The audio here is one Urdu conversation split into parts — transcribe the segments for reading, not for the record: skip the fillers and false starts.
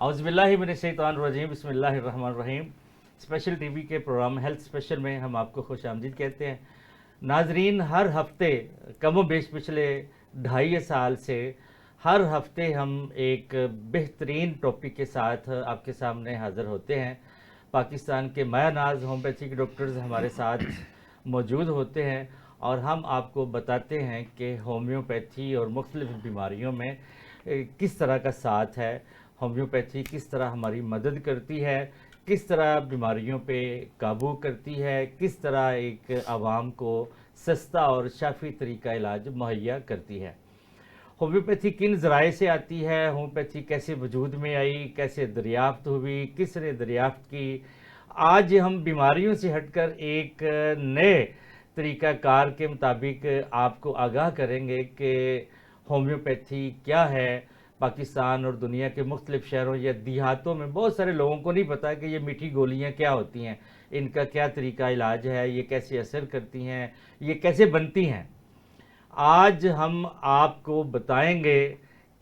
اعوذ باللہ من الشیطان الرجیم، بسم اللہ الرحمن الرحیم۔ اسپیشل ٹی وی کے پروگرام ہیلتھ اسپیشل میں ہم آپ کو خوش آمدید کہتے ہیں۔ ناظرین، ہر ہفتے کم و بیش پچھلے 2.5 سال سے ہر ہفتے ہم ایک بہترین ٹاپک کے ساتھ آپ کے سامنے حاضر ہوتے ہیں۔ پاکستان کے مایہ ناز ہومیوپیتھی کے ڈاکٹرز ہمارے ساتھ موجود ہوتے ہیں اور ہم آپ کو بتاتے ہیں کہ ہومیوپیتھی اور مختلف بیماریوں میں کس طرح کا ساتھ ہے، ہومیوپیتھی کس طرح ہماری مدد کرتی ہے، کس طرح بیماریوں پہ قابو کرتی ہے، کس طرح ایک عوام کو سستا اور شافی طریقہ علاج مہیا کرتی ہے۔ ہومیوپیتھی کن ذرائع سے آتی ہے، ہومیوپیتھی کیسے وجود میں آئی، کیسے دریافت ہوئی، کس نے دریافت کی۔ آج ہم بیماریوں سے ہٹ کر ایک نئے طریقہ کار کے مطابق آپ کو آگاہ کریں گے کہ ہومیوپیتھی کیا ہے۔ پاکستان اور دنیا کے مختلف شہروں یا دیہاتوں میں بہت سارے لوگوں کو نہیں پتا کہ یہ میٹھی گولیاں کیا ہوتی ہیں، ان کا کیا طریقہ علاج ہے، یہ کیسے اثر کرتی ہیں، یہ کیسے بنتی ہیں۔ آج ہم آپ کو بتائیں گے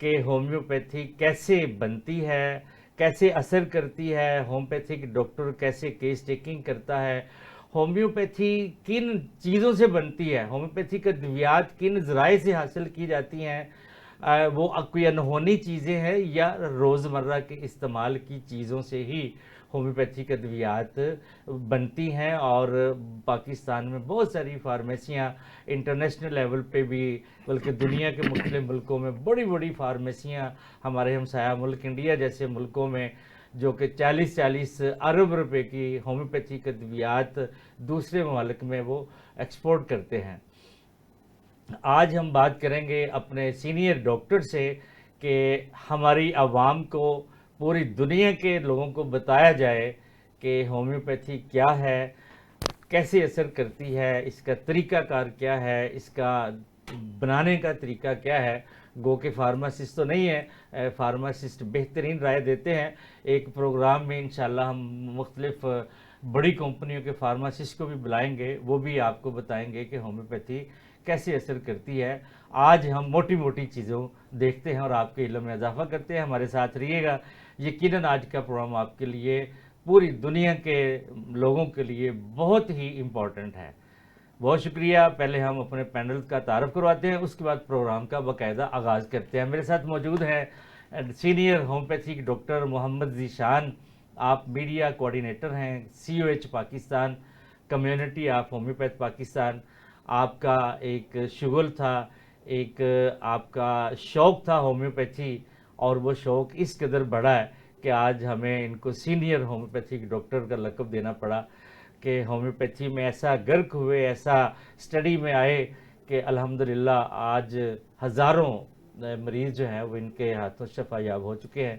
کہ ہومیوپیتھی کیسے بنتی ہے، کیسے اثر کرتی ہے، ہومیوپیتھک ڈاکٹر کیسے کیس ٹیکنگ کرتا ہے، ہومیوپیتھی کن چیزوں سے بنتی ہے، ہومیوپیتھی کا ادویات کن ذرائع سے حاصل کی جاتی ہیں، وہ کوئی انہونی چیزیں ہیں یا روزمرہ کے استعمال کی چیزوں سے ہی ہومیوپیتھی کے ادویات بنتی ہیں۔ اور پاکستان میں بہت ساری فارمیسیاں انٹرنیشنل لیول پہ بھی، بلکہ دنیا کے مختلف ملکوں میں بڑی بڑی فارمیسیاں ہمارے ہمسایہ ملک انڈیا جیسے ملکوں میں، جو کہ 40 ارب روپے کی ہومیوپیتھی کے ادویات دوسرے ممالک میں وہ ایکسپورٹ کرتے ہیں۔ آج ہم بات کریں گے اپنے سینئر ڈاکٹر سے کہ ہماری عوام کو، پوری دنیا کے لوگوں کو بتایا جائے کہ ہومیوپیتھی کیا ہے، کیسے اثر کرتی ہے، اس کا طریقہ کار کیا ہے، اس کا بنانے کا طریقہ کیا ہے۔ گو کہ فارماسسٹ تو نہیں ہے، فارماسسٹ بہترین رائے دیتے ہیں۔ ایک پروگرام میں انشاءاللہ ہم مختلف بڑی کمپنیوں کے فارماسسٹ کو بھی بلائیں گے، وہ بھی آپ کو بتائیں گے کہ ہومیوپیتھی کیسے اثر کرتی ہے۔ آج ہم موٹی موٹی چیزوں دیکھتے ہیں اور آپ کے علم میں اضافہ کرتے ہیں۔ ہمارے ساتھ رہیے گا، یقیناً آج کا پروگرام آپ کے لیے، پوری دنیا کے لوگوں کے لیے بہت ہی امپورٹنٹ ہے۔ بہت شکریہ۔ پہلے ہم اپنے پینل کا تعارف کرواتے ہیں، اس کے بعد پروگرام کا باقاعدہ آغاز کرتے ہیں۔ میرے ساتھ موجود ہیں سینئر ہومیوپیتھی ڈاکٹر محمد ذیشان، آپ میڈیا کوآرڈینیٹر ہیں، COH Pakistan, community of homeopath Pakistan. آپ کا ایک شغل تھا، ایک آپ کا شوق تھا ہومیوپیتھی، اور وہ شوق اس قدر بڑا ہے کہ آج ہمیں ان کو سینئر ہومیوپیتھک ڈاکٹر کا لقب دینا پڑا کہ ہومیوپیتھی میں ایسا غرق ہوئے، ایسا اسٹڈی میں آئے کہ الحمدللہ آج ہزاروں مریض جو ہیں وہ ان کے ہاتھوں شفا یاب ہو چکے ہیں۔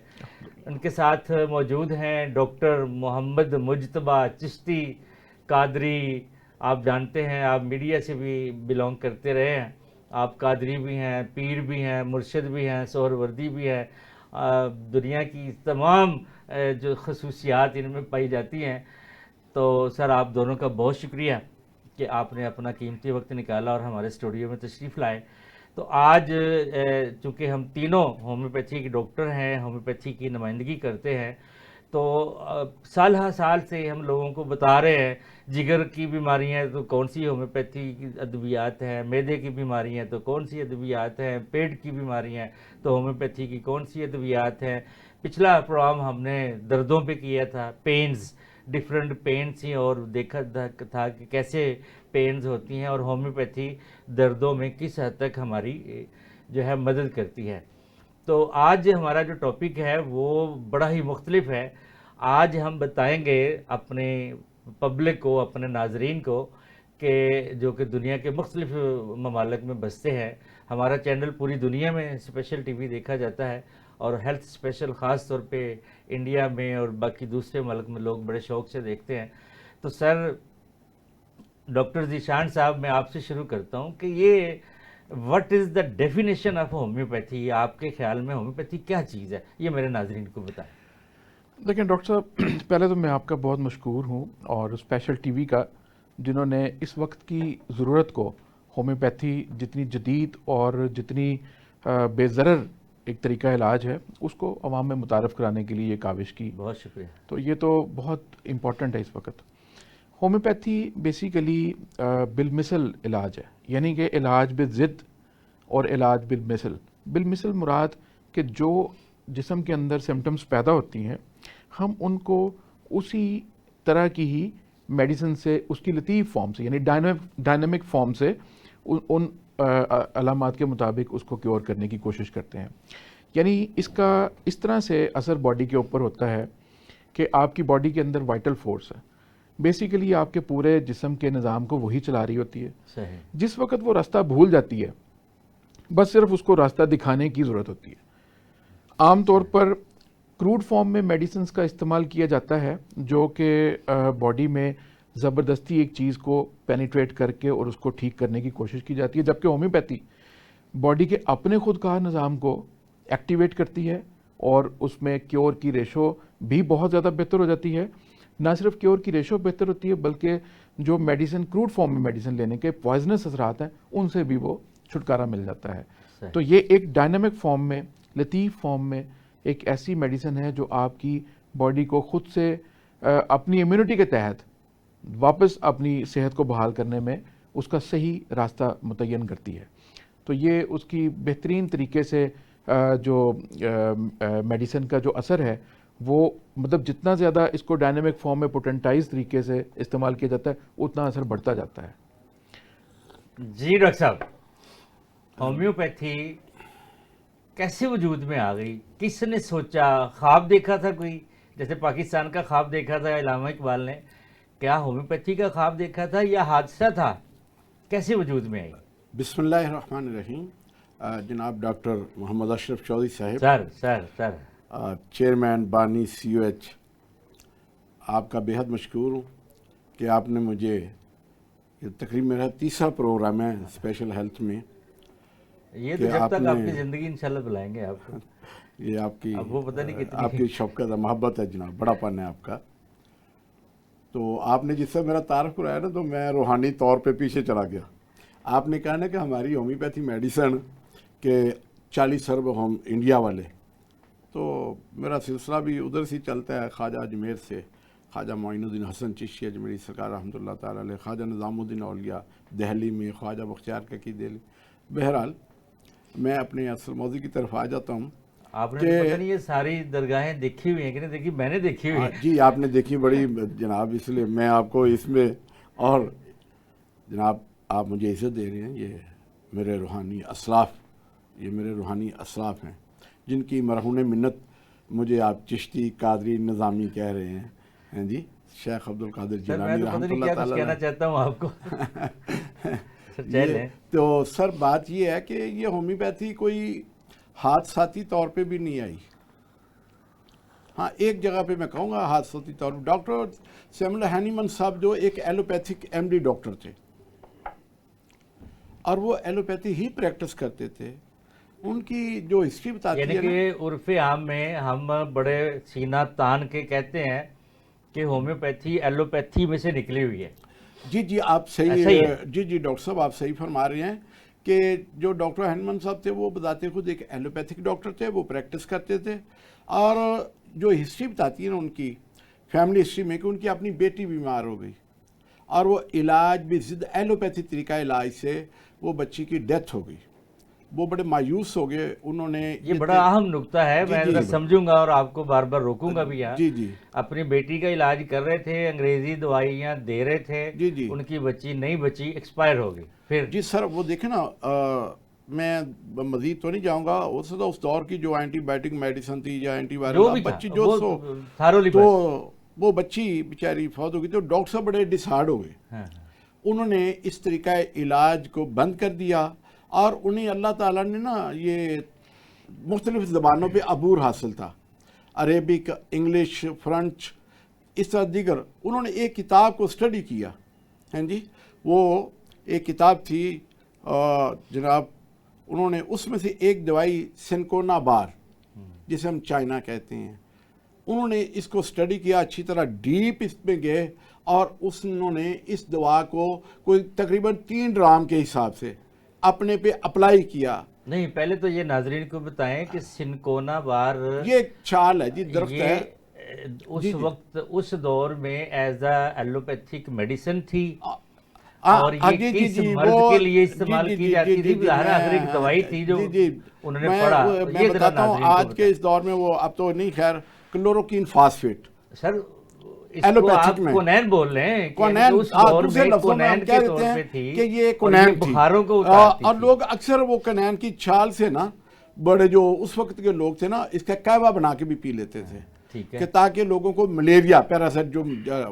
ان کے ساتھ موجود ہیں ڈاکٹر محمد مجتبیٰ چشتی قادری۔ آپ جانتے ہیں، آپ میڈیا سے بھی بلونگ کرتے رہے ہیں، آپ قادری بھی ہیں، پیر بھی ہیں، مرشد بھی ہیں، سہروردی بھی ہیں۔ دنیا کی تمام جو خصوصیات ان میں پائی جاتی ہیں۔ تو سر، آپ دونوں کا بہت شکریہ کہ آپ نے اپنا قیمتی وقت نکالا اور ہمارے اسٹوڈیو میں تشریف لائے۔ تو آج چونکہ ہم تینوں ہومیوپیتھی کے ڈاکٹر ہیں، ہومیوپیتھی کی نمائندگی کرتے ہیں، تو سال ہر سال سے ہم لوگوں کو بتا رہے ہیں، جگر کی بیماریاں ہیں تو کون سی ہومیوپیتھی کی ادویات ہیں، معدے کی بیماریاں ہیں تو کون سی ادویات ہیں، پیٹ کی بیماریاں ہیں تو ہومیوپیتھی کی کون سی ادویات ہیں۔ پچھلا پروگرام ہم نے دردوں پہ کیا تھا، پینز، ڈفرینٹ پینز تھیں، اور دیکھا تھا کہ کیسے پینز ہوتی ہیں اور ہومیوپیتھی دردوں میں کس حد تک ہماری جو ہے مدد کرتی ہے۔ تو آج ہمارا جو ٹاپک ہے وہ بڑا ہی مختلف ہے۔ آج ہم بتائیں گے اپنے پبلک کو، اپنے ناظرین کو، کہ جو کہ دنیا کے مختلف ممالک میں بستے ہیں۔ ہمارا چینل پوری دنیا میں اسپیشل ٹی وی دیکھا جاتا ہے، اور ہیلتھ اسپیشل خاص طور پہ انڈیا میں اور باقی دوسرے ملک میں لوگ بڑے شوق سے دیکھتے ہیں۔ تو سر، ڈاکٹر ذیشان صاحب، میں آپ سے شروع کرتا ہوں کہ یہ what is the definition of homeopathy, آپ کے خیال میں ہومیوپیتھی کیا چیز ہے، یہ میرے ناظرین کو بتائیں۔ لیکن ڈاکٹر صاحب، پہلے تو میں آپ کا بہت مشکور ہوں، اور اسپیشل ٹی وی کا، جنہوں نے اس وقت کی ضرورت کو ہومیوپیتھی جتنی جدید اور جتنی بے ضرر ایک طریقہ علاج ہے اس کو عوام میں متعارف کرانے کے لیے یہ کاوش کی. بہت شکریہ. تو یہ تو بہت امپورٹنٹ ہے اس وقت. ہومیوپیتھی بیسیکلی بالمثل علاج ہے, یعنی کہ علاج بالضد اور علاج بالمثل. بالمثل مراد کہ جو جسم کے اندر سمٹمز پیدا ہوتی ہیں ہم ان کو اسی طرح کی ہی میڈیسن سے, اس کی لطیف فارم سے, یعنی ڈائنامک فارم سے ان علامات کے مطابق اس کو کیور کرنے کی کوشش کرتے ہیں. یعنی اس کا اس طرح سے اثر باڈی کے اوپر ہوتا ہے کہ آپ کی باڈی کے اندر وائٹل فورس ہے, بیسیکلی آپ کے پورے جسم کے نظام کو وہی چلا رہی ہوتی ہے. صحیح. جس وقت وہ راستہ بھول جاتی ہے بس صرف اس کو راستہ دکھانے کی ضرورت ہوتی ہے. عام طور پر کروڈ فارم میں میڈیسنز کا استعمال کیا جاتا ہے جو کہ باڈی میں زبردستی ایک چیز کو پینیٹریٹ کر کے اور اس کو ٹھیک کرنے کی کوشش کی جاتی ہے, جبکہ ہومیوپیتھی باڈی کے اپنے خود کار نظام کو ایکٹیویٹ کرتی ہے اور اس میں کیور کی ریشو بھی بہت زیادہ بہتر ہو جاتی ہے. نہ صرف کیور کی ریشو بہتر ہوتی ہے بلکہ جو میڈیسن کروڈ فارم میں میڈیسن لینے کے پوائزنس اثرات ہیں ان سے بھی وہ چھٹکارا مل جاتا ہے. تو یہ ایک ڈائنامک فارم میں, لطیف فارم میں ایک ایسی میڈیسن ہے جو آپ کی باڈی کو خود سے اپنی امیونٹی کے تحت واپس اپنی صحت کو بحال کرنے میں اس کا صحیح راستہ متعین کرتی ہے. تو یہ اس کی بہترین طریقے سے جو میڈیسن کا جو اثر ہے وہ مطلب جتنا زیادہ اس کو ڈائنامک فارم میں پوٹنٹائز طریقے سے استعمال کیا جاتا ہے اتنا اثر بڑھتا جاتا ہے. جی ڈاکٹر صاحب, ہومیوپیتھی کیسے وجود میں آ گئی؟ کس نے سوچا؟ خواب دیکھا تھا کوئی, جیسے پاکستان کا خواب دیکھا تھا علامہ اقبال نے, کیا ہومیوپیتھی کا خواب دیکھا تھا یا حادثہ تھا؟ کیسے وجود میں آئی؟ بسم اللہ الرحمن الرحیم. جناب ڈاکٹر محمد اشرف چودھری صاحب, سر چیئرمین بانی COH, آپ کا بے حد مشکور ہوں کہ آپ نے مجھے, یہ تقریباً میرا تیسرا پروگرام ہے اسپیشل ہیلتھ میں. یہ تو جب تک آپ کی زندگی انشاءاللہ بلائیں گے آپ کو. یہ آپ کی اب وہ پتہ نہیں کتنی آپ کی شفقت ہے, محبت ہے جناب, بڑا پن ہے آپ کا. تو آپ نے جس سے میرا تعارف کرایا نا تو میں روحانی طور پہ پیچھے چلا گیا. آپ نے کہا نا کہ ہماری ہومیوپیتھی میڈیسن کے 40 ارب ہم انڈیا والے, تو میرا سلسلہ بھی ادھر سے چلتا ہے. خواجہ اجمیر سے خواجہ معین الدین حسن چشتی اجمیری سرکار رحمۃ اللہ تعالیٰ علیہ, خواجہ نظام الدین اولیاء دہلی میں, خواجہ بختیار ککی دہلی. بہرحال میں اپنے اصل موضوع کی طرف آ جاتا ہوں. آپ نے پتہ نہیں یہ ساری درگاہیں دیکھی ہوئی ہیں کہ نہیں دیکھی؟ میں نے دیکھی ہوئی ہیں. جی آپ نے دیکھی بڑی جناب, اس لیے میں آپ کو اس میں, اور جناب آپ مجھے عزت دے رہے ہیں. یہ میرے روحانی اسلاف ہیں جن کی مرہون منت مجھے آپ چشتی, قادری, نظامی کہہ رہے ہیں. جی شیخ عبد القادر جیلانی رحمۃ اللہ تعالیٰ. کہنا چاہتا ہوں آپ کو. تو سر بات یہ ہے کہ یہ ہومیوپیتھی کوئی حادثاتی طور پہ بھی نہیں آئی. ہاں ایک جگہ پہ میں کہوں گا حادثاتی طور پہ. ڈاکٹر سیمول ہینیمن صاحب جو ایک ایلوپیتھک MD ڈاکٹر تھے اور وہ ایلوپیتھی ہی پریکٹس کرتے تھے, ان کی جو ہسٹری بتاتی ہے, یعنی کہ عرف عام میں ہم بڑے سینہ تان کے کہتے ہیں کہ ہومیوپیتھی ایلوپیتھی میں سے نکلی ہوئی ہے. جی آپ صحیح, جی ڈاکٹر صاحب آپ صحیح فرما رہے ہیں کہ جو ڈاکٹر ہینیمن صاحب تھے وہ بتاتے خود ایک ایلوپیتھک ڈاکٹر تھے, وہ پریکٹس کرتے تھے. اور جو ہسٹری بتاتی ہے نا ان کی فیملی ہسٹری میں کہ ان کی اپنی بیٹی بیمار ہو گئی اور وہ علاج بھی ضد ایلوپیتھی طریقہ علاج سے وہ بچی کی ڈیتھ ہو گئی. وہ بڑے مایوس ہو گئے. انہوں نے یہ بڑا اہم نقطہ ہے, میں سمجھوں گا اور آپ کو بار بار روکوں گا بھی یہاں. جی اپنی بیٹی کا علاج کر رہے تھے, انگریزی دوائیاں دے رہے تھے, جی ان کی بچی نہیں بچی, ایکسپائر ہو گئی. پھر جی سر وہ دیکھیں نا, میں مزید تو نہیں جاؤں گا, اس دور کی جو اینٹی بائیوٹک میڈیسن تھی یا اینٹی وائرل بچی تو وہ بچی بیچاری فوت ہو گئی. تو ڈاکٹر صاحب بڑے ڈسہارڈ ہو گئے. انہوں نے اس طریقہ علاج کو بند کر دیا اور انہیں اللہ تعالیٰ نے نا یہ مختلف زبانوں پہ عبور حاصل تھا, عربک, انگلش, فرنچ, اس طرح دیگر. انہوں نے ایک کتاب کو اسٹڈی کیا. جی وہ ایک کتاب تھی جناب, انہوں نے اس میں سے ایک دوائی سنکونا بار جسے ہم چائنا کہتے ہیں, انہوں نے اس کو اسٹڈی کیا, اچھی طرح ڈیپ اس میں گئے اور انہوں نے اس دوا کو کوئی تقریباً 3 ڈرام کے حساب سے اپنے پہ اپلائی کیا نہیں پہلے تو یہ ناظرین کو بتائیں کہ سنکونا بار یہ ایک چھال ہے جی، درخت ہے. اس وقت اس دور میں ایز اے ایلوپیتھک میڈیسن تھی اور یہ کس مرض کے لیے استعمال کی جاتی تھی؟ ظاہر ایک دوائی تھی جو انہوں نے پڑھا. میں بتاتا ہوں آج کے اس دور میں وہ اب تو نہیں، خیر کلوروکین فاسفیٹ سر ایلوپیتھک میں کونین بول رہے ہیں، کونین دوسرے لفظوں میں ہم کہہ دیتے ہیں کہ یہ کونین تھی، بخاروں کو اور لوگ اکثر وہ کونین کی چھال سے نا بڑے جو اس وقت کے لوگ تھے نا اس کا قہوہ بنا کے بھی پی لیتے تھے کہ تاکہ لوگوں کو ملیریا پیراسائٹ جو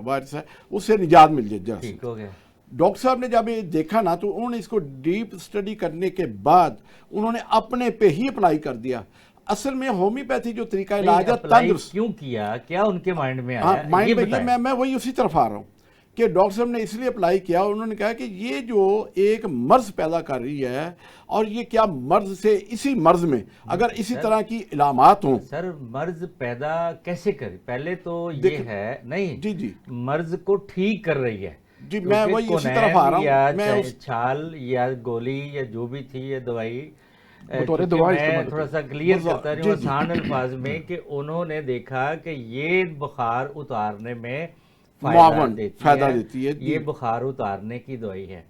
وائرس ہے اس سے نجات مل جائے. ٹھیک ہو گیا. ڈاکٹر صاحب نے جب یہ دیکھا نا تو انہوں نے اس کو ڈیپ اسٹڈی کرنے کے بعد انہوں نے اپنے پہ ہی اپلائی کر دیا. اصل میں ہومیوپیتھی جو طریقہ علاج ہے تندرست کیوں کیا، کیا ان کے مائنڈ میں آیا؟ مائنڈ میں میں وہی اسی طرف آ رہا ہوں کہ ڈاکٹر صاحب نے اس لیے اپلائی کیا. انہوں نے کہا کہ یہ جو ایک مرض پیدا کر رہی ہے اور یہ کیا مرض سے اسی مرض میں اگر اسی طرح کی علامات ہوں. سر مرض پیدا کیسے کرے؟ پہلے تو یہ ہے نہیں جی مرض کو ٹھیک کر رہی ہے جی. میں وہی اسی طرف آ رہا ہوں. یا چھال یا گولی یا جو بھی تھی یہ دوائی، میں تھوڑا سا کلیئر کرتا رہی ہوں آسان الفاظ میں کہ انہوں نے دیکھا کہ یہ بخار اتارنے میں فائدہ دیتی ہے، یہ بخار اتارنے کی دوائی ہے.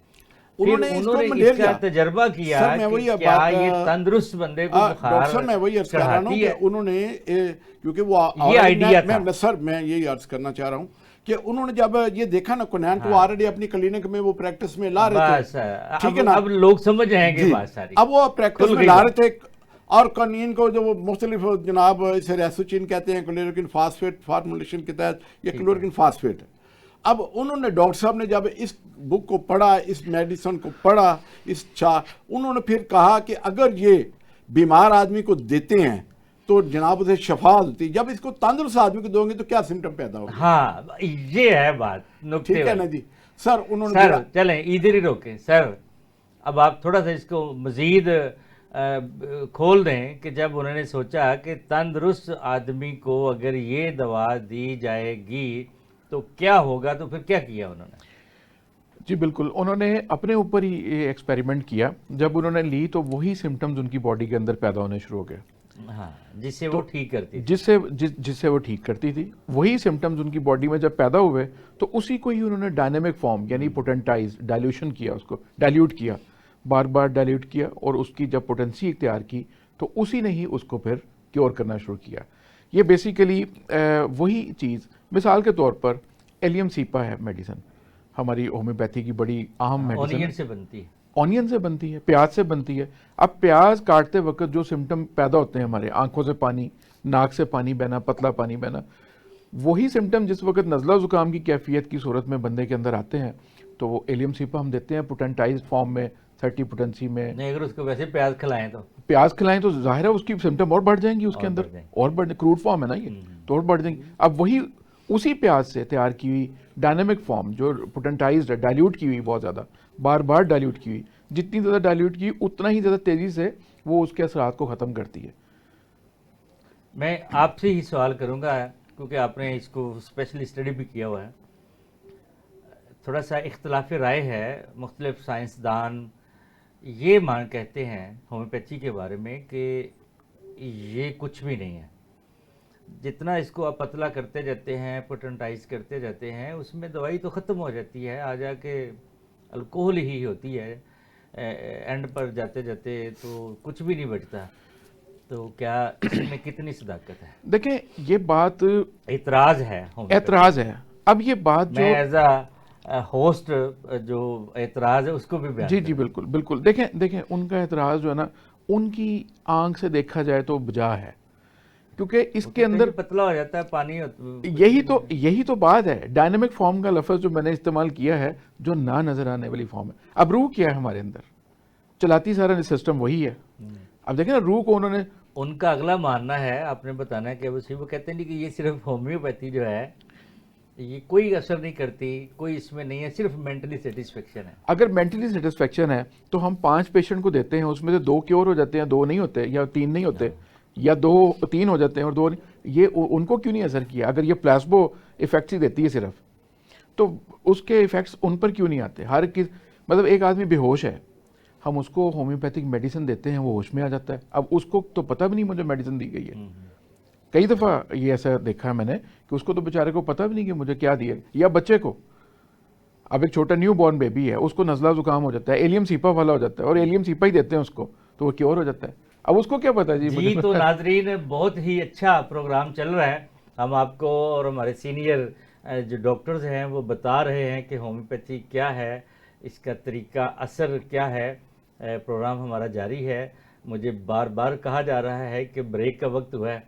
انہوں نے اس کا تجربہ کیا کہ کیا یہ تندرست بندے کو بخار میں وہی عرض کر رہا ہوں کہ انہوں نے کیونکہ وہ یہ آئیڈیا تھا. سر میں یہی عرض کرنا چاہ رہا ہوں کہ انہوں نے جب یہ دیکھا نا کونین تو آلریڈی اپنی کلینک میں وہ پریکٹس میں لا رہے تھے، ٹھیک ہے نا، اب لوگ سمجھ جائیں گے بات ساری. اب وہ پریکٹس میں لا رہے تھے اور کونین کو جو وہ مختلف جناب اسے ریسوچین کہتے ہیں کلوروکین فاسفیٹ فارمولیشن کے تحت یہ کلوروکین فاسفیٹ ہے. اب انہوں نے ڈاکٹر صاحب نے جب اس بک کو پڑھا، اس میڈیسن کو پڑھا، انہوں نے پھر کہا کہ اگر یہ بیمار آدمی کو دیتے ہیں تو جناب اسے شفا ہوتی ہے، جب اس کو تندرست آدمی کو دوں گے تو کیا سمٹم پیدا ہوگا. ہاں یہ ہے بات، ٹھیک ہے نا جی. سر انہوں نے سر چلیں ادھر ہی روکیں سر. اب آپ تھوڑا سا اس کو مزید کھول دیں کہ جب انہوں نے سوچا کہ تندرست آدمی کو اگر یہ دوا دی جائے گی تو کیا ہوگا، تو پھر کیا کیا انہوں نے؟ جی بالکل، انہوں نے اپنے اوپر ہی یہ ایکسپیریمنٹ کیا. جب انہوں نے لی تو وہی سمٹمز ان کی باڈی کے اندر پیدا ہونے شروع ہو گئے. ہاں جس سے وہ ٹھیک کرتی تھی، جس سے وہ ٹھیک کرتی تھی. وہی سمٹمز ان کی باڈی میں جب پیدا ہوئے تو اسی کو ہی انہوں نے ڈائنامک فارم یعنی پوٹنٹائز ڈائلیوشن کیا، اس کو ڈائلیوٹ کیا، بار بار ڈائلیوٹ کیا اور اس کی جب پوٹنسی اختیار کی تو اسی نے ہی اس کو پھر کیور کرنا شروع کیا. یہ بیسیکلی وہی چیز، مثال کے طور پر ایلیم سیپا ہے میڈیسن، ہماری ہومیوپیتھی کی بڑی اہم میڈیسن. اونین سے بنتی ہے، آنین سے بنتی ہے، پیاز سے بنتی ہے. اب پیاز کاٹتے وقت جو سمٹم پیدا ہوتے ہیں ہمارے، آنکھوں سے پانی، ناک سے پانی بہنا، پتلا پانی بہنا، وہی سمٹم جس وقت نزلہ زکام کی کیفیت کی صورت میں بندے کے اندر آتے ہیں تو وہ ایلیم سیپا ہم دیتے ہیں پوٹنٹائز فارم میں 30 پوٹنسی میں. نہیں اگر اس کو ویسے پیاز کھلائیں تو ظاہر ہے اس کی سمٹم اور بڑھ جائیں گی اس کے اندر، اور بڑھ کروڈ فارم ہے نا یہ تو اور بڑھ جائیں گی. اب وہی اسی پیاز سے تیار کی ہوئی ڈائنامک فارم جو پوٹنٹائزڈ ہے، ڈائلیوٹ کی ہوئی، بہت زیادہ بار بار ڈائلیوٹ کی ہوئی، جتنی زیادہ ڈائلیوٹ کی اتنا ہی زیادہ تیزی سے وہ اس کے اثرات کو ختم کرتی ہے. میں آپ سے ہی سوال کروں گا کیونکہ آپ نے اس کو اسپیشلی اسٹڈی بھی کیا ہوا ہے. تھوڑا سا اختلاف رائے ہے، مختلف سائنسدان یہ کہتے ہیں ہومیوپیتھی کے بارے میں کہ یہ کچھ بھی نہیں ہے. جتنا اس کو آپ پتلا کرتے جاتے ہیں، پوٹنٹائز کرتے جاتے ہیں، اس میں دوائی تو ختم ہو جاتی ہے، آ جا کے الکوہل ہی ہوتی ہے، اینڈ پر جاتے جاتے تو کچھ بھی نہیں بچتا. تو کیا اس میں کتنی صداقت ہے؟ دیکھیں یہ بات اعتراض ہے. اب یہ بات جو میں ایز اے ہوسٹ جو اعتراض ہے اس کو بھی بیان جی بالکل بالکل. دیکھیں ان کا اعتراض جو ہے نا ان کی آنکھ سے دیکھا جائے تو بجا ہے، کیونکہ اس کے اندر پتلا ہو جاتا ہے پانی. یہی تو بات ہے. ڈائنامک فارم کا لفظ جو میں نے استعمال کیا ہے جو نہ نظر آنے والی فارم ہے. اب روح کیا ہے ہمارے اندر، چلاتی سارا سسٹم وہی ہے. اب دیکھیں نا روح کو انہوں نے، ان کا اگلا ماننا ہے، آپ نے بتانا ہے کہ وہ کہتے ہیں کہ یہ صرف ہومیوپیتھی جو ہے یہ کوئی اثر نہیں کرتی، کوئی اس میں نہیں ہے، صرف مینٹلی سیٹسفیکشن ہے. اگر مینٹلی سیٹسفیکشن ہے تو ہم 5 پیشنٹ کو دیتے ہیں، اس میں سے 2 کیور ہو جاتے ہیں، 2 نہیں ہوتے، یا 3 نہیں ہوتے، یا 3 ہو جاتے ہیں اور 2 نہیں. یہ ان کو کیوں نہیں اثر کیا؟ اگر یہ پلاسبو ایفیکٹس ہی دیتی ہے صرف تو اس کے ایفیکٹس ان پر کیوں نہیں آتے؟ مطلب ایک آدمی بے ہوش ہے، ہم اس کو ہومیوپیتھک میڈیسن دیتے ہیں, وہ ہوش میں آ جاتا ہے. اب اس کو تو پتہ بھی نہیں مجھے میڈیسن دی گئی ہے. کئی دفعہ یہ ایسا دیکھا ہے میں نے کہ اس کو تو بیچارے کو پتہ بھی نہیں کہ مجھے کیا دیا. یا بچے کو, اب ایک چھوٹا نیو بورن بیبی ہے, اس کو نزلہ زکام ہو جاتا ہے, ایلیم سیپا والا ہو جاتا ہے, اور ایلیم سیپا ہی دیتے ہیں اس کو تو وہ کیور ہو جاتا ہے. اب اس کو کیا پتا جی. تو ناظرین, بہت ہی اچھا پروگرام چل رہا ہے. ہم آپ کو اور ہمارے سینئر جو ڈاکٹرز ہیں وہ بتا رہے ہیں کہ ہومیوپیتھی کیا ہے, اس کا طریقہ اثر کیا ہے. پروگرام ہمارا جاری ہے. مجھے بار بار کہا جا رہا ہے کہ بریک کا وقت ہوا ہے,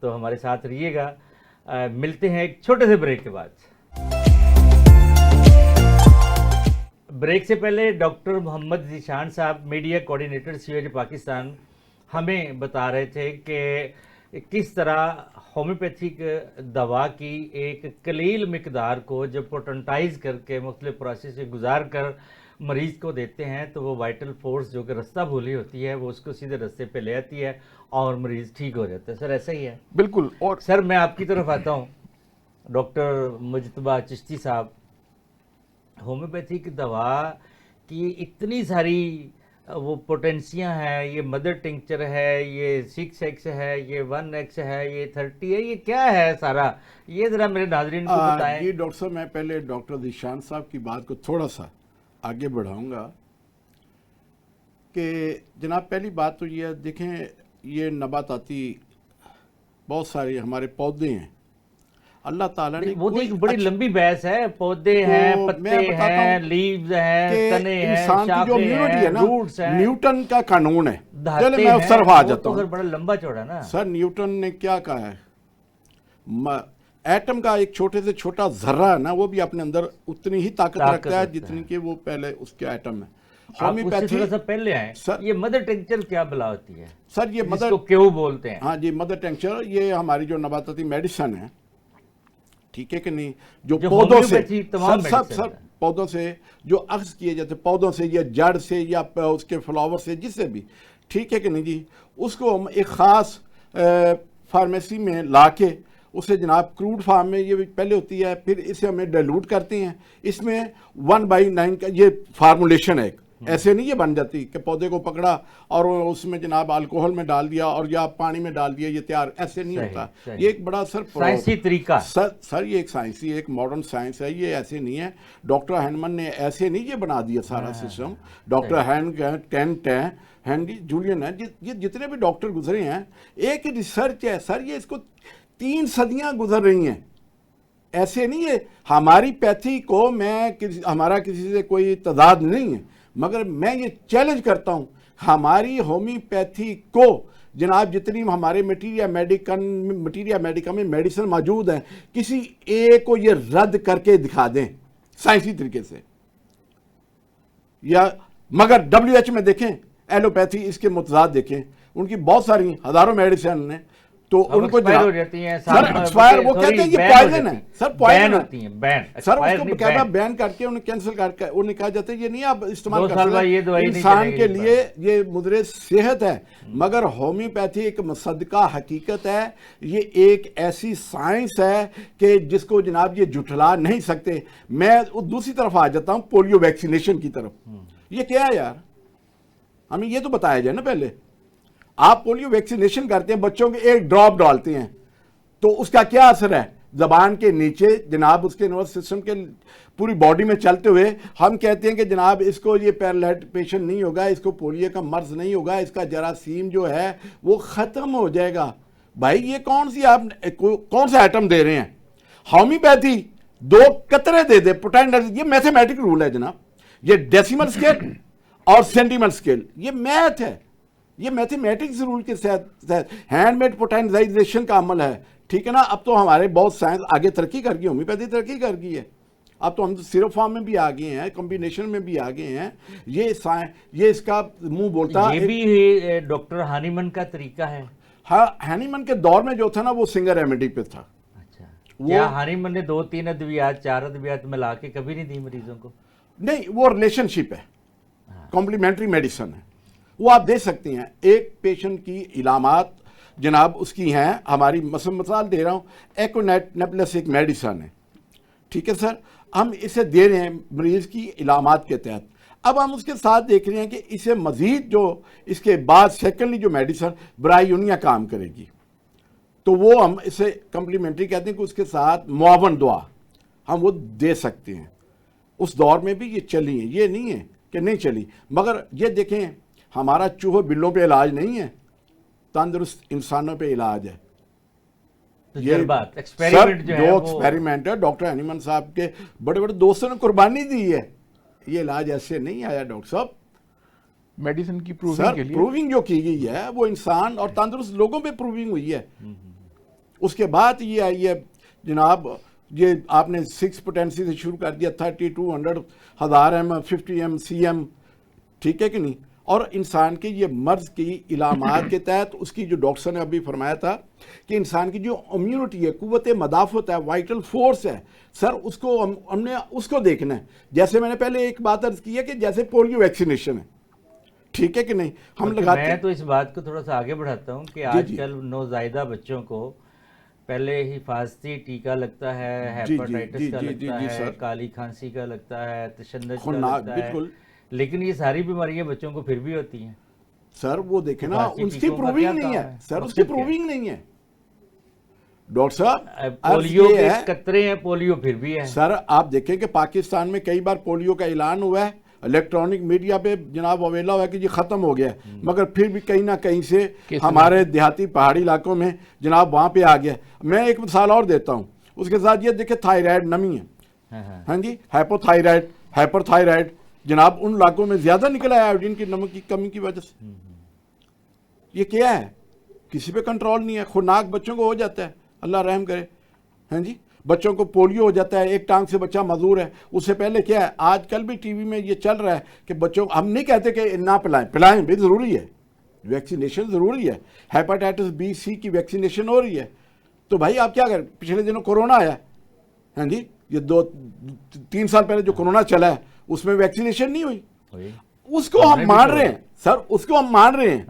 تو ہمارے ساتھ رہیے گا. ملتے ہیں ایک چھوٹے سے بریک کے بعد. بریک سے پہلے ڈاکٹر محمد ذیشان صاحب, میڈیا کوارڈینیٹر COG پاکستان, ہمیں بتا رہے تھے کہ کس طرح ہومیوپیتھک دوا کی ایک قلیل مقدار کو جب پوٹنٹائز کر کے مختلف پروسیس سے گزار کر مریض کو دیتے ہیں تو وہ وائٹل فورس جو کہ رستہ بھولی ہوتی ہے وہ اس کو سیدھے رستے پہ لے آتی ہے اور مریض ٹھیک ہو جاتا ہے. سر ایسا ہی ہے؟ بالکل. اور سر میں آپ کی طرف آتا ہوں, ڈاکٹر مجتبیٰ چشتی صاحب, ہومیوپیتھک دوا کی اتنی ساری وہ پوٹینسیاں ہیں, یہ مدر ٹنکچر ہے, یہ 6x ہے, یہ 1x ہے, یہ 30 ہے, یہ کیا ہے سارا, یہ ذرا میرے ناظرین کو بتائیں. جی ڈاکٹر صاحب, میں پہلے ڈاکٹر ذیشان صاحب کی بات کو تھوڑا سا آگے بڑھاؤں گا کہ جناب پہلی بات تو یہ دیکھیں, یہ نباتاتی بہت سارے ہمارے پودے ہیں, اللہ تعالیٰ نے وہ ایک بڑی لمبی بحث ہے. پودے ہیں, پتے ہیں, لیوز ہیں, تنے ہیں, انسان کی جو امیونٹی ہے نا, روٹس ہیں, نیوٹن کا قانون ہے. چلے میں اس طرف آ جاتا ہوں. بڑا لمبا چوڑا نا سر, نیوٹن نے کیا کہا ہے, ایٹم کا ایک چھوٹے سے چھوٹا ذرہ ہے نا, وہ بھی اپنے اندر اتنی ہی طاقت رکھتا ہے جتنی کہ وہ پہلے اس کے ایٹم ہے. آپ اس سے تھوڑا سا پہلے آئیں, یہ مدر ٹنکچر کیا بلا ہوتی ہے سر؟ یہ مدر کو کیوں بولتے ہیں؟ ہاں جی, مدر ٹنکچر یہ ہماری جو نباتاتی میڈیسن ہے, ٹھیک ہے کہ نہیں, جو پودوں سے سر پودوں سے جو اخذ کیے جاتے, پودوں سے یا جڑ سے یا اس کے فلاور سے, جس سے بھی, ٹھیک ہے کہ نہیں جی, اس کو ہم ایک خاص فارمیسی میں لا کے اسے جناب کروڈ فارم میں یہ پہلے ہوتی ہے, پھر اسے ہمیں ڈائلوٹ کرتے ہیں. اس میں 1/9 کا یہ فارمولیشن ہے, ایسے نہیں یہ بن جاتی کہ پودے کو پکڑا اور اس میں جناب الکوہل میں ڈال دیا اور یا پانی میں ڈال دیا, یہ تیار, ایسے نہیں ہوتا. یہ ایک بڑا سائنسی طریقہ سر, یہ ایک سائنسی, ایک ماڈرن سائنس ہے, یہ ایسے نہیں ہے. ڈاکٹر ہینمن نے ایسے نہیں یہ بنا دیا سارا سسٹم. ڈاکٹر ہینری جولین ہے, یہ جتنے بھی ڈاکٹر گزرے ہیں, ایک ریسرچ ہے سر, یہ اس کو 3 صدیاں گزر رہی ہیں. ایسے نہیں ہے. ہماری پیتھی کو ہمارا کسی سے کوئی تضاد نہیں ہے, مگر میں یہ چیلنج کرتا ہوں, ہماری ہومیوپیتھی کو جناب جتنی ہمارے میٹیریا میڈیکا میں میڈیسن موجود ہیں, کسی ایک کو یہ رد کر کے دکھا دیں سائنسی طریقے سے. یا مگر WHO میں دیکھیں, ایلوپیتھی اس کے متضاد دیکھیں, ان کی بہت ساری ہزاروں میڈیسن ہیں, تو ان کو ہو جاتی ہیں سر ایکسپائر, وہ کہتے ہیں یہ پوائزن ہے سر, پوائزن ہوتی ہیں, بین سر, اس کو باقاعدہ بین کر کے انہیں کینسل کر کے انہیں کہا جاتا ہے یہ نہیں آپ استعمال کر سکتے, انسان کے لیے یہ مضر صحت ہے. مگر ہومیوپیتھی ایک مصدقہ حقیقت ہے, یہ ایک ایسی سائنس ہے کہ جس کو جناب یہ جھٹلا نہیں سکتے. میں دوسری طرف آ جاتا ہوں, پولیو ویکسینیشن کی طرف. یہ کیا ہے یار, ہمیں یہ تو بتایا جائے نا پہلے. آپ پولیو ویکسینیشن کرتے ہیں, بچوں کے ایک ڈراپ ڈالتے ہیں, تو اس کا کیا اثر ہے زبان کے نیچے جناب اس کے نروس سسٹم کے پوری باڈی میں چلتے ہوئے. ہم کہتے ہیں کہ جناب اس کو یہ پیرالائٹ پیشنٹ نہیں ہوگا, اس کو پولیو کا مرض نہیں ہوگا, اس کا جراثیم جو ہے وہ ختم ہو جائے گا. بھائی یہ کون سا ایٹم دے رہے ہیں؟ ہومیوپیتھی 2 قطرے دے دے پوٹینٹ, یہ میتھمیٹک رول ہے جناب. یہ ڈیسیمل اسکیل اور سینٹیمل اسکیل, یہ میتھ ہے, یہ میتھمیٹکس رول کے تحت ہینڈ میڈ پوٹینٹائزیشن کا عمل ہے. ٹھیک ہے نا. اب تو ہمارے بہت سائنس آگے ترقی کر گئی, ہومیوپیتھی ترقی کر گئی ہے. اب تو ہم سیرپ فارم میں بھی آ گئے ہیں, کمبینیشن میں بھی آ گئے ہیں. یہ اس کا منہ بولتا ہے. یہ بھی ڈاکٹر ہانیمن کا طریقہ ہے. ہاں, ہانیمن کے دور میں جو تھا نا وہ سنگر ریمیڈی پہ تھا. اچھا, کیا ہانیمن نے 2-3 ادویات 4 ادویات ملا کے کبھی نہیں دی مریضوں کو؟ نہیں, وہ ریلیشن شپ ہے, کمپلیمنٹری میڈیسن ہے, وہ آپ دے سکتے ہیں. ایک پیشنٹ کی علامات جناب اس کی ہیں, ہماری مثال دے رہا ہوں, ایکونیپلس ایک میڈیسن ہے, ٹھیک ہے سر, ہم اسے دے رہے ہیں مریض کی علامات کے تحت. اب ہم اس کے ساتھ دیکھ رہے ہیں کہ اسے مزید جو اس کے بعد سیکنڈلی جو میڈیسن برائیونیا کام کرے گی، تو وہ ہم اسے کمپلیمنٹری کہتے ہیں کہ اس کے ساتھ معاون دعا ہم وہ دے سکتے ہیں۔ اس دور میں بھی یہ چلی ہیں، یہ نہیں ہے کہ نہیں چلی، مگر یہ دیکھیں ہمارا چوہے بلوں پہ علاج نہیں ہے، تندرست انسانوں پہ علاج ہے۔ یہ سر جو ایکسپیریمنٹ ہے ڈاکٹر اینیمن صاحب کے بڑے بڑے دوستوں نے قربانی دی ہے، یہ علاج ایسے نہیں آیا ڈاکٹر صاحب۔ میڈیسن کی سر پروونگ جو کی گئی ہے وہ انسان اور تندرست لوگوں پہ پروونگ ہوئی ہے۔ اس کے بعد یہ آئی ہے جناب، یہ آپ نے 6 پوٹینسی سے شروع کر دیا، 3200 1000 ایم 50 ایم سی ایم، ٹھیک ہے کہ نہیں؟ اور انسان کے یہ مرض کی علامات کے تحت اس کی جو ڈاکٹر نے ابھی فرمایا تھا کہ انسان کی جو امیونٹی ہے، قوت مدافعت ہے، وائٹل فورس ہے، سر اس کو ہم نے اس کو دیکھنا ہے۔ جیسے میں نے پہلے ایک بات عرض کی ہے کہ جیسے پولیو ویکسینیشن ہے، ٹھیک ہے کہ نہیں، ہم لگاتے ہیں۔ میں تو اس بات کو تھوڑا سا آگے بڑھاتا ہوں کہ آج کل نوزائیدہ بچوں کو پہلے حفاظتی ٹیکہ لگتا ہے، ہیپاٹائٹس کا لگتا ہے، کالی کھانسی کا لگتا ہے، تشنج کا لگتا ہے، لیکن یہ ساری بیماریاں بچوں کو پھر بھی ہوتی ہیں۔ سر وہ دیکھیں نا، اس کی پروونگ نہیں ہے، سر اس کی پروونگ نہیں ہے ڈاکٹر صاحب۔ پولیو کے قطرے ہیں، پولیو پھر بھی ہے۔ سر آپ دیکھیں کہ پاکستان میں کئی بار پولیو کا اعلان ہوا ہے، الیکٹرانک میڈیا پہ جناب اویلا ہوا ہے کہ یہ ختم ہو گیا ہے، مگر پھر بھی کہیں نہ کہیں سے ہمارے دیہاتی پہاڑی علاقوں میں جناب وہاں پہ آ گیا۔ میں ایک مثال اور دیتا ہوں، اس کے ساتھ یہ دیکھیں تھائرائیڈ نمی ہے، ہاں جی، ہائپو تھائرائیڈ، ہائپر تھائرائیڈ، جناب ان علاقوں میں زیادہ نکلا ہے آیوڈین کی نمک کی کمی کی وجہ سے۔ یہ کیا ہے؟ کسی پہ کنٹرول نہیں ہے، خوناک بچوں کو ہو جاتا ہے، اللہ رحم کرے، ہاں جی، بچوں کو پولیو ہو جاتا ہے، ایک ٹانگ سے بچہ معذور ہے۔ اس سے پہلے کیا ہے، آج کل بھی ٹی وی میں یہ چل رہا ہے کہ بچوں، ہم نہیں کہتے کہ نہ پلائیں، پلائیں بھی ضروری ہے، ویکسینیشن ضروری ہے، ہیپاٹائٹس بی سی کی ویکسینیشن ہو رہی ہے۔ تو بھائی آپ کیا کریں، پچھلے دنوں کورونا آیا، ہاں جی، یہ 2-3 سال پہلے جو کورونا چلا ہے اس میں ویکسینیشن نہیں ہوئی، اس کو ہم مان رہے ہیں سر، اس کو ہم مان رہے ہیں،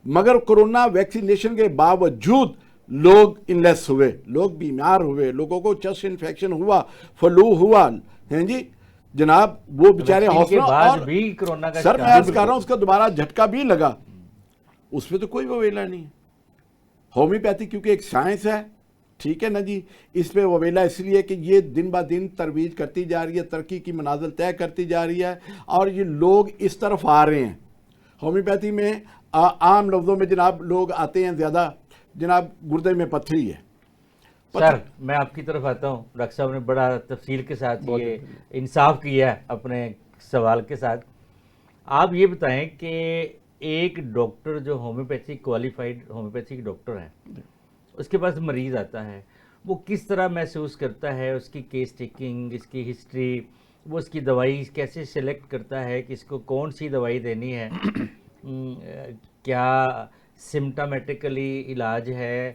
مگر کورونا ویکسینیشن کے باوجود لوگ انلیس ہوئے، لوگ بیمار ہوئے، لوگوں کو چیسٹ انفیکشن ہوا، فلو ہوا، ہیں جی جناب، وہ بیچارے حوصلہ، اور سر میں عرض کر رہا ہوں اس کا دوبارہ جھٹکا بھی لگا، اس پہ تو کوئی وویلا نہیں ہے۔ ہومیوپیتھی کیونکہ ایک سائنس ہے، ٹھیک ہے نا جی، اس پہ وویلا اس لیے کہ یہ دن با دن ترویج کرتی جا رہی ہے، ترقی کی منازل طے کرتی جا رہی ہے، اور یہ لوگ اس طرف آ رہے ہیں۔ ہومیوپیتھی میں عام لفظوں میں جناب لوگ آتے ہیں زیادہ، جناب گردے میں پتھری ہے۔ سر میں آپ کی طرف آتا ہوں، ڈاکٹر صاحب نے بڑا تفصیل کے ساتھ یہ انصاف کیا ہے اپنے سوال کے ساتھ۔ آپ یہ بتائیں کہ ایک ڈاکٹر جو ہومیوپیتھی کوالیفائڈ ہومیوپیتھی ڈاکٹر ہے، اس کے پاس مریض آتا ہے، وہ کس طرح محسوس کرتا ہے، اس کی کیس ٹیکنگ، اس کی ہسٹری، وہ اس کی دوائی کیسے سلیکٹ کرتا ہے کہ اس کو کون سی دوائی دینی ہے، کیا سمٹامیٹیکلی علاج ہے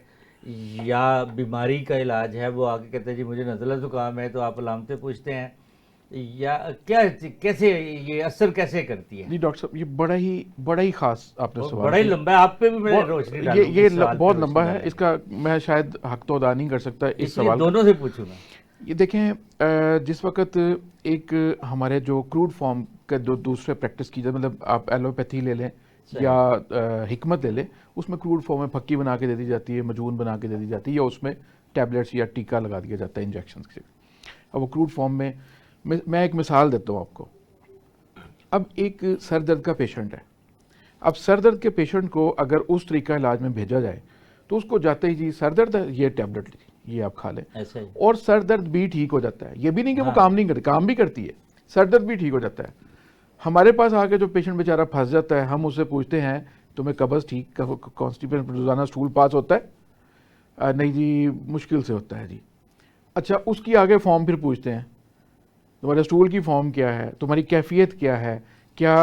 یا بیماری کا علاج ہے؟ وہ آگے کہتے ہیں جی مجھے نزلہ زکام ہے، تو آپ علامتیں پوچھتے ہیں، یا کیا کیسے یہ اثر کیسے کرتی ہے؟ جی ڈاکٹر صاحب، یہ بڑا ہی خاص آپ نے سوال، بڑا ہی لمبا ہے، آپ پہ بھی میں روشنی ڈالوں گا، یہ بہت لمبا ہے، اس کا میں شاید حق تو ادا نہیں کر سکتا اس سوال، دونوں سے پوچھوں گا۔ یہ دیکھیں، جس وقت ایک ہمارے جو کروڈ فارم کا جو دوسرے پریکٹس کی جائے، مطلب آپ ایلوپیتھی لے لیں یا حکمت لے لیں، اس میں کروڈ فارم میں پھکی بنا کے دے دی جاتی ہے، مجون بنا کے دے دی جاتی ہے، یا اس میں ٹیبلٹس یا ٹیکہ لگا دیا جاتا ہے انجیکشنز سے۔ اب وہ کروڈ فارم میں میں ایک مثال دیتا ہوں آپ کو۔ اب ایک سر درد کا پیشنٹ ہے، اب سر درد کے پیشنٹ کو اگر اس طریقہ علاج میں بھیجا جائے تو اس کو جاتے ہی جی سر درد ہے، یہ ٹیبلٹ یہ آپ کھا لیں، اور سر درد بھی ٹھیک ہو جاتا ہے۔ یہ بھی نہیں کہ وہ کام نہیں کرتی، کام بھی کرتی ہے، سر درد بھی ٹھیک ہو جاتا ہے۔ ہمارے پاس آ کے جو پیشنٹ بیچارہ پھنس جاتا ہے، ہم اس سے پوچھتے ہیں تمہیں قبض ٹھیک، کانسٹیپیشن روزانہ اسٹول پاس ہوتا ہے؟ نہیں جی مشکل سے ہوتا ہے جی۔ اچھا، اس کی آگے فارم پھر پوچھتے ہیں تمہارے اسٹول کی فارم کیا ہے، تمہاری کیفیت کیا ہے، کیا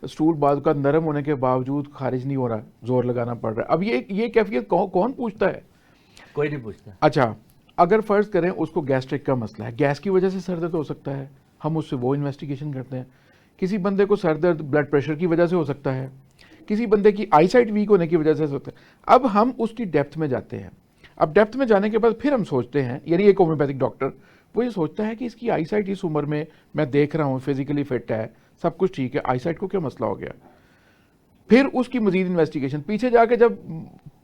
اسٹول بعض کا نرم ہونے کے باوجود خارج نہیں ہو رہا، زور لگانا پڑ رہا ہے۔ اب یہ کیفیت کون پوچھتا ہے؟ کوئی نہیں پوچھتا۔ اچھا، اگر فرض کریں اس کو گیسٹرک کا مسئلہ ہے، گیس کی وجہ سے سر درد ہو سکتا ہے، ہم اس سے وہ انویسٹیگیشن کرتے ہیں۔ کسی بندے کو سر درد بلڈ پریشر کی وجہ سے ہو سکتا ہے، کسی بندے کی آئی سائٹ ویک ہونے کی وجہ سے ہو سکتا ہے۔ اب ہم اس کی ڈیپتھ میں جاتے ہیں، اب ڈیپتھ میں جانے کے بعد پھر ہم سوچتے ہیں، یعنی ایک ہومیوپیتھک ڈاکٹر وہ یہ سوچتا ہے کہ اس کی آئی سائٹ اس عمر میں دیکھ رہا ہوں فزیکلی فٹ ہے، سب کچھ ٹھیک ہے, آئی سائٹ کو کیا مسئلہ ہو گیا. پھر اس کی مزید انویسٹیگیشن, پیچھے جا کے جب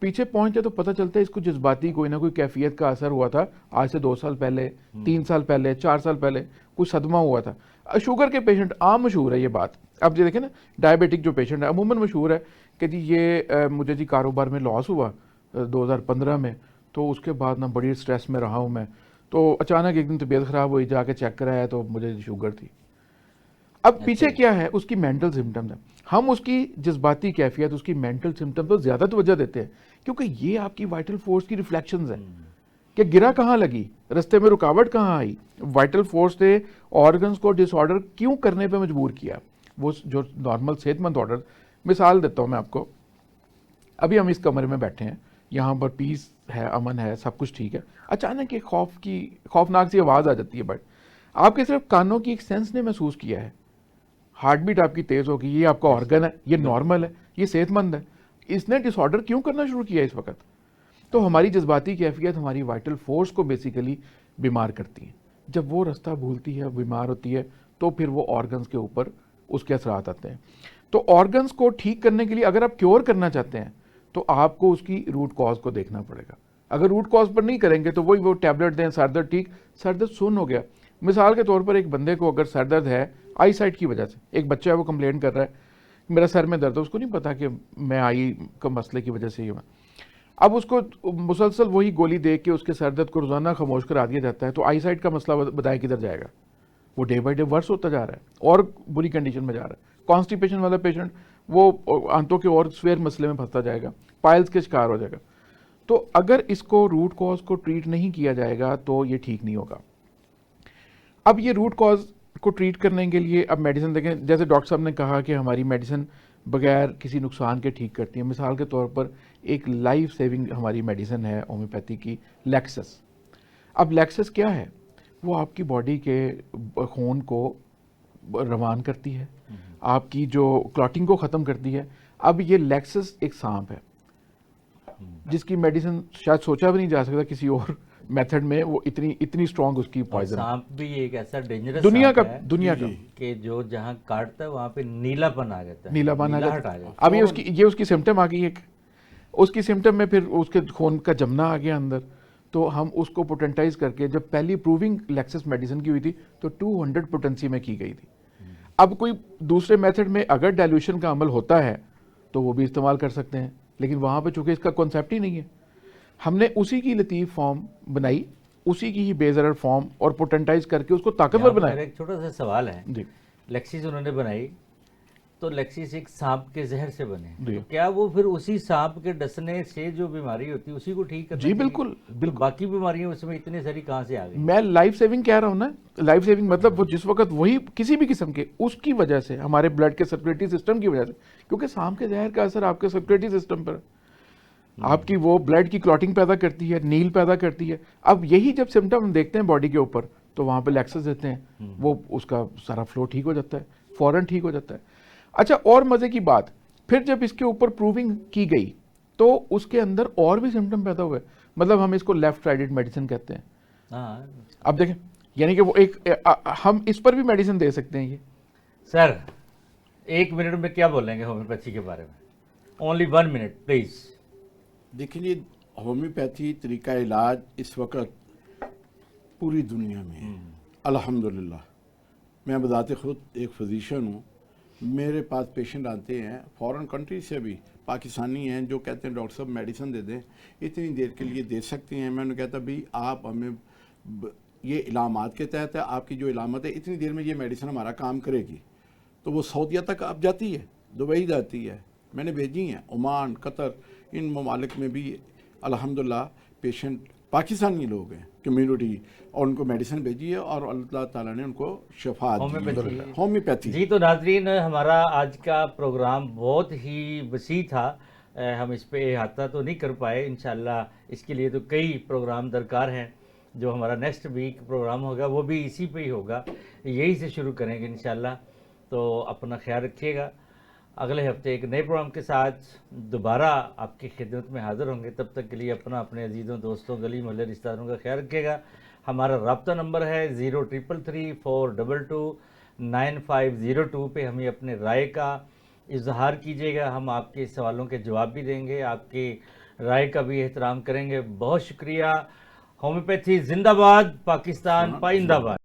پیچھے پہنچے تو پتہ چلتا ہے اس کو جذباتی کوئی نہ کوئی کیفیت کا اثر ہوا تھا آج سے 2 سال پہلے, 3 سال پہلے, 4 سال پہلے, کوئی صدمہ ہوا تھا. شوگر کے پیشنٹ عام مشہور ہے یہ بات, اب یہ دیکھیں نا ڈائبیٹک جو پیشنٹ ہے عموماً مشہور ہے کہ جی یہ مجھے جی کاروبار میں لاس ہوا 2015 میں, تو اس کے بعد نا بڑی سٹریس میں رہا ہوں میں, تو اچانک ایک دن طبیعت خراب ہوئی, جا کے چیک کرایا تو مجھے شوگر تھی. اب پیچھے کیا ہے, اس کی مینٹل سمٹمز ہیں. ہم اس کی جذباتی کیفیت, اس کی مینٹل سمٹم پر زیادہ توجہ دیتے ہیں کیونکہ یہ آپ کی وائٹل فورس کی ریفلیکشنز ہیں کہ گرا کہاں لگی, رستے میں رکاوٹ کہاں آئی, وائٹل فورس نے آرگنز کو ڈس آرڈر کیوں کرنے پہ مجبور کیا. وہ جو نارمل صحت مند آرڈر, مثال دیتا ہوں میں آپ کو, ابھی ہم اس کمرے میں بیٹھے ہیں, یہاں پر پیس ہے, امن ہے, سب کچھ ٹھیک ہے, اچانک ایک خوفناک سی آواز آ جاتی ہے, بٹ آپ کے صرف کانوں کی ایک سینس نے محسوس کیا ہے, ہارٹ بیٹ آپ کی تیز ہوگی, یہ آپ کا آرگن ہے, یہ نارمل ہے, یہ صحت مند ہے, اس نے ڈس آرڈر کیوں کرنا شروع کیا اس وقت. تو ہماری جذباتی کیفیت ہماری وائٹل فورس کو بیسیکلی بیمار کرتی ہیں. جب وہ رستہ بھولتی ہے, بیمار ہوتی ہے, تو پھر وہ آرگنز کے اوپر اس کے اثرات آتے ہیں. تو آرگنز کو ٹھیک کرنے کے لیے اگر آپ کیور کرنا چاہتے ہیں تو آپ کو اس کی روٹ کاز کو دیکھنا پڑے گا. اگر روٹ کاز پر نہیں کریں گے تو وہی وہ ٹیبلٹ دیں, سر درد ٹھیک, سر درد سن ہو گیا. مثال کے طور پر ایک بندے کو اگر سر درد ہے آئی سائٹ کی وجہ سے, ایک بچہ ہے وہ کمپلین کر رہا ہے میرا سر میں درد ہے, اس کو نہیں پتا کہ میں آئی کا مسئلے کی وجہ سے ہی ہوں. اب اس کو مسلسل وہی گولی دے کے اس کے سر درد کو روزانہ خاموش کرا دیا جاتا ہے, تو آئی سائٹ کا مسئلہ بتائے کدھر جائے گا. وہ ڈے بائی ڈے ورس ہوتا جا رہا ہے اور بری کنڈیشن میں جا رہا ہے. کانسٹیپیشن والا پیشنٹ وہ آنتوں کے اور سویر مسئلے میں پھنستا جائے گا, پائلز کے شکار ہو جائے گا. تو اگر اس کو روٹ کاز کو ٹریٹ نہیں کیا جائے گا تو یہ ٹھیک نہیں ہوگا. اب یہ روٹ کاز کو ٹریٹ کرنے کے لیے اب میڈیسن دیکھیں, جیسے ڈاکٹر صاحب نے کہا کہ ہماری میڈیسن بغیر کسی نقصان کے ٹھیک کرتی ہیں. مثال کے طور پر ایک لائف سیونگ ہماری میڈیسن ہے ہومیوپیتھی کی, لیکسس. اب لیکسس کیا ہے, وہ آپ کی باڈی کے خون کو روان کرتی ہے, آپ کی جو کلاٹنگ کو ختم کرتی ہے. اب یہ لیکسس ایک سانپ ہے جس کی میڈیسن شاید سوچا بھی نہیں جا سکتا کسی اور میتھڈ میں, وہ اتنی اسٹرانگ اس کی پوائزن. سانپ بھی ایک ایسا ڈینجرس دنیا کا کہ جو جہاں کاٹتا ہے وہاں پہ نیلا پن آ جاتا ہے, نیلا پن آ جاتا ہے. اب یہ اس کی سمٹم آ گئی, ایک اس کی سمٹم میں پھر اس کے خون کا جمنا آ گیا اندر. تو ہم اس کو پوٹنٹائز کر کے, جب پہلی پروونگ لیکسس میڈیسن کی ہوئی تھی تو 200 پوٹنسی میں کی گئی تھی. اب کوئی دوسرے میتھڈ میں اگر ڈائلیوشن کا عمل ہوتا ہے تو وہ بھی استعمال کر سکتے ہیں, لیکن وہاں پہ چونکہ اس کا کانسیپٹ ہی نہیں ہے, ہم نے اسی کی لطیف فارم بنائی, اسی کی ہی بے ضرر فارم اور پوٹنٹائز کر کے اس کو طاقتور بنایا. ایک چھوٹا سا سوال ہے, جی لیکسس انہوں نے بنائی تو لیکسس ایک سانپ کے زہر سے بنے, جی. کیا وہ پھر اسی سانپ کے ڈسنے سے جو بیماری ہوتی ہے اسی کو ٹھیک کرنا؟ جی بالکل, باقی بیماریاں اس میں اتنی ساری کہاں سے آ گئی؟ میں لائف سیونگ کہہ رہا ہوں نا, لائف سیونگ مطلب وہ جس وقت وہی کسی بھی قسم کے اس کی وجہ سے, ہمارے بلڈ کے سرکولیٹری سسٹم کی وجہ سے, کیونکہ سانپ کے زہر کا اثر آپ کے سرکولیٹری سسٹم پر, آپ کی وہ بلڈ کی کلاٹنگ پیدا کرتی ہے, نیل پیدا کرتی ہے. اب یہی جب سمٹم ہم دیکھتے ہیں باڈی کے اوپر تو وہاں پہ لیکسس دیتے ہیں, وہ اس کا سارا فلو ٹھیک ہو جاتا ہے, فوراً ٹھیک ہو جاتا ہے. اچھا, اور مزے کی بات, پھر جب اس کے اوپر پروونگ کی گئی تو اس کے اندر اور بھی سمٹم پیدا ہوئے, مطلب ہم اس کو لیفٹ رائٹڈ میڈیسن کہتے ہیں. اب دیکھیں, یعنی کہ وہ ایک ہم اس پر بھی میڈیسن دے سکتے ہیں. یہ سر 1 منٹ میں کیا بولیں گے ہومیوپیتھی کے بارے میں؟ Only 1 minute please. دیکھیں جی, ہومیوپیتھی طریقہ علاج اس وقت پوری دنیا میں ہے الحمدللہ. میں بذات خود ایک فزیشین ہوں, میرے پاس پیشنٹ آتے ہیں فورن کنٹری سے بھی, پاکستانی ہیں, جو کہتے ہیں ڈاکٹر صاحب میڈیسن دے دیں, اتنی دیر کے لیے دے سکتے ہیں. میں نے کہتا بھائی آپ ہمیں یہ علامات کے تحت ہے, آپ کی جو علامت ہے اتنی دیر میں یہ میڈیسن ہمارا کام کرے گی. تو وہ سعودیہ تک اب جاتی ہے, دبئی جاتی ہے, میں نے بھیجی ہیں, عمان, قطر, ان ممالک میں بھی الحمدللہ پیشنٹ پاکستانی لوگ ہیں کمیونٹی, اور ان کو میڈیسن بھیجی ہے اور اللہ تعالیٰ نے ان کو شفا دی. ہومیوپیتھی. جی تو ناظرین, ہمارا آج کا پروگرام بہت ہی وسیع تھا, ہم اس پہ احاطہ تو نہیں کر پائے. انشاءاللہ اس کے لیے تو کئی پروگرام درکار ہیں. جو ہمارا نیکسٹ ویک پروگرام ہوگا وہ بھی اسی پہ ہی ہوگا, یہی سے شروع کریں گے انشاءاللہ. تو اپنا خیال رکھیے گا. اگلے ہفتے ایک نئے پروگرام کے ساتھ دوبارہ آپ کی خدمت میں حاضر ہوں گے. تب تک کے لیے اپنے عزیزوں, دوستوں, گلی محلے, رشتہ داروں کا خیال رکھیے گا. ہمارا رابطہ نمبر ہے 0333 422 9502 پہ ہمیں اپنے رائے کا اظہار کیجیے گا. ہم آپ کے سوالوں کے جواب بھی دیں گے, آپ کی رائے کا بھی احترام کریں گے. بہت شکریہ. ہومیوپیتھی زندہ باد, پاکستان پائندہ باد.